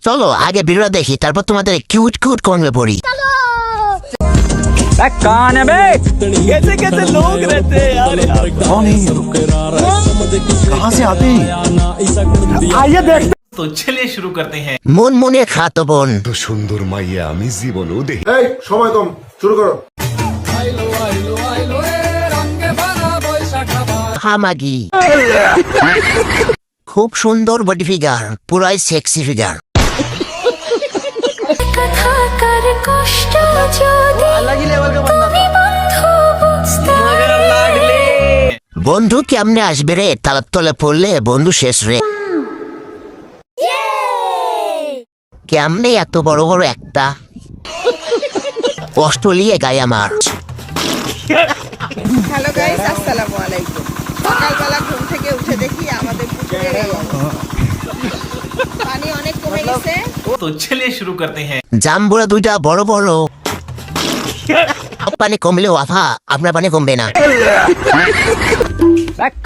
চলো আগে ভিডিওটা দেখি, তারপর তোমাদের কিউট কিউট কমেন্টে পড়ি। कौन है बे? कैसे कैसे लोग रहते हैं यार, कौन है ये? कहाँ से आते हैं? आइए देखते। तो चलिए शुरू करते हैं। মন মনে খাতো বোন, তো সুন্দর মাইয়া আমি জীবনও দেখি। এই সময় কম, শুরু করো। হামাগি খুব সুন্দর বডি ফিগার, পুরাই সেক্সি ফিগার। বন্ধু কেমনে আসবে রে, তালার তলে পড়লে বন্ধু শেষ রে। কেমনে এত বড় বড় একটা অস্ট্রেলিয়া গায়ে আমার। হ্যালো গাইস, আসসালামু আলাইকুম। সকালবেলা ঘুম থেকে উঠে দেখি আমাদের পুকুরের এই অবস্থা। পানি অনেক কমে গেছে। तो चलिए शुरू करते हैं। জাম্বুরা দুইটা বড় বড়। পানি কমলেও আফা আপনার পানি কমবে না।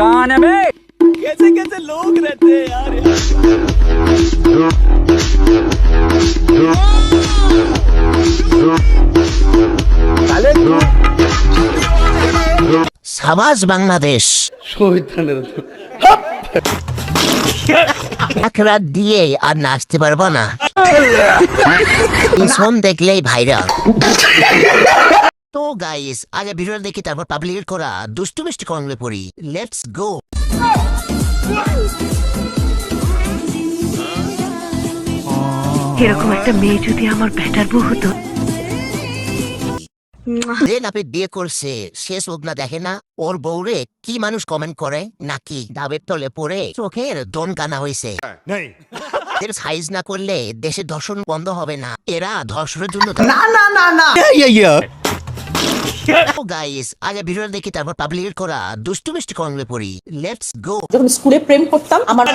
कौन है बे? कैसे कैसे लोग रहते हैं यार। সাবাস বাংলাদেশ। এক রাত দিয়ে আর নাচতে পারবো না, ফোন দেখলেই ভাইরাল। তো গাইস আগে ভিডিও দেখি, তারপর পাবলিক করা দুষ্টু মিষ্টি কমেন্টে পড়ি। Let's go. এরকম একটা মেয়ে যদি আমার ব্যাটার বউ হতো। যে নাপে বিয়ে করছে শেষ হোক না, দেখে না ওর বউরে কি মানুষ কমেন্ট করে, নাকি ডাবের তলে পড়ে চোখের দন কানা হয়েছে। এর সাইজ না করলে দেশের ধর্ষণ বন্ধ হবে না, এরা ধর্ষণের জন্য। গাইস আগে ভিডিও দেখি, তারপর পাবলিক করা দুষ্টু মিষ্টি কমেন্টে পড়ি। Let's go. যখন স্কুলে প্রেম করতাম, আমার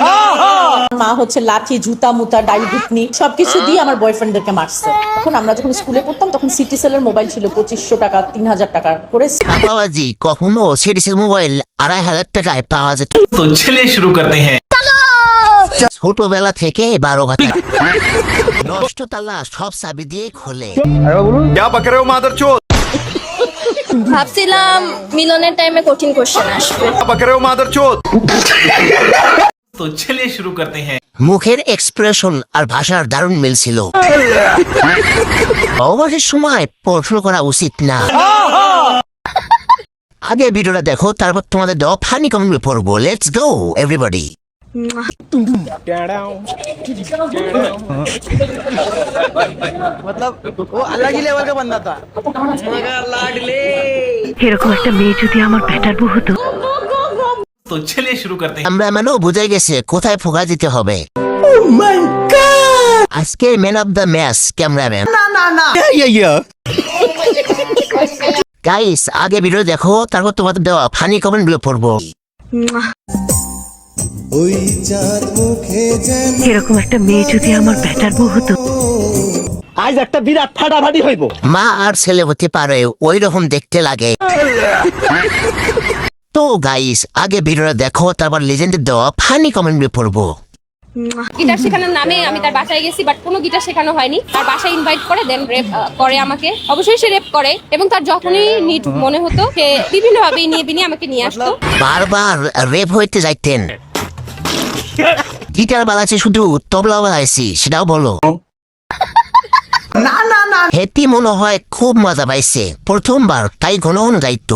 মা হচ্ছে লাঠি, জুতা মুতা, ডাইল ঘুটনি সবকিছু দিয়ে আমার বয়ফ্রেন্ডদেরকে মারছে। তখন আমরা যখন স্কুলে পড়তাম তখন সিটি সেলের মোবাইল ছিল 2500 টাকা 3000 টাকা করে। বাবাজি কখনো সিডিসের মোবাইল 2500 টাকায় পাওয়া যেত। तो चलिए शुरू करते हैं। ছোটবেলা থেকে 12 ঘন্টা নষ্ট তালা সব চাবি দিয়ে খোলে। क्या बक रहे हो मादरचोद? ভাবছিলাম মিলনের টাইমে কঠিন কোশ্চেন আসবে। क्या बक रहे हो मादरचोद? तो चलिए शुरू करते हैं। মুখের এক্সপ্রেশন আর ভাষার দারুণ মিল ছিল। অবসর সময় প্রশ্ন করা উচিত না। আগে ভিডিওটা দেখো, তারপর তোমাদের দেওয়া ফানি কমেন্ট পড়বো। Let's go everybody. मतलब वो अलग ही लेवल का बंदा था। এরকম একটা মেয়ে যদি আমার ব্যাটার বউ হতো। तो चलिए शुरू करते हैं। আমরা মানে বুঝে গেছে কোথায় ফোকা দিতে হবে। আজকে man of the match cameraman. Guys আগে ভিডিও দেখো, তারপর তোমাদের দেওয়া ফানি কমেন্ট গুলো পড়বো। এরকম একটা মেয়ে যদি আমার ব্যাটার বউ হতো। आज একটা বিরাট ফাটাফাটি হইব। মা আর ছেলে হতে পারে, ওই রকম দেখতে লাগে। তো গাইস আগে ভিডিওটা দেখো, তারপর লেজেন্ডের দেওয়া ফানি কমেন্ট গুলো পড়বো। গিটার শেখানোর নামে আমি তার বাসায় গেছি, বাট কোনো গিটার শেখানো হয়নি। তার বাসায় ইনভাইট করে দেন রেপ করে আমাকে। অবশ্যই সে রেপ করে এবং তার যখনই নিড মনে হতো সে বিভিন্নভাবে নিয়ে বিনিয়ে আমাকে নিয়ে আসতো। বারবার রেপ হইতে যাইতেন। গিটার বাজাচ্ছে শুধু, তবলা বাজাইছি সেটাও বলো। হেতি মনে হয় খুব মজা পাইছে প্রথমবার, তাই ঘন ঘন যাইতো।